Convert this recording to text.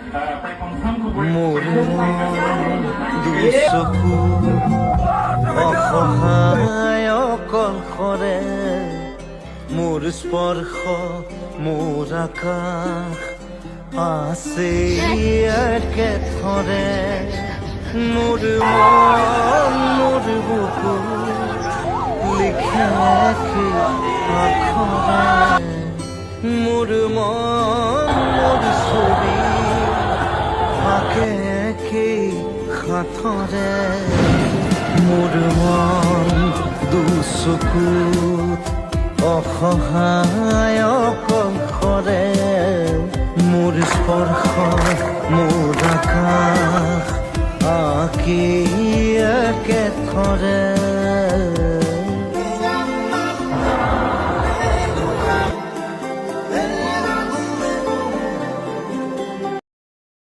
মোৰ মন দুই চকু অসহায় অকলশৰে মোৰ স্পৰ্শ মোৰ আকাশ আছে একেথৰে মোৰ মন মোৰ বুকু লিখে আখৰে মোৰ মন মোৰ ছবি আঁকে সাঁথৰে মোৰ মন দুচকুত অসহায় অকলশৰে মোৰ স্পৰ্শ মোৰ আকাশ আঁকি একেথৰে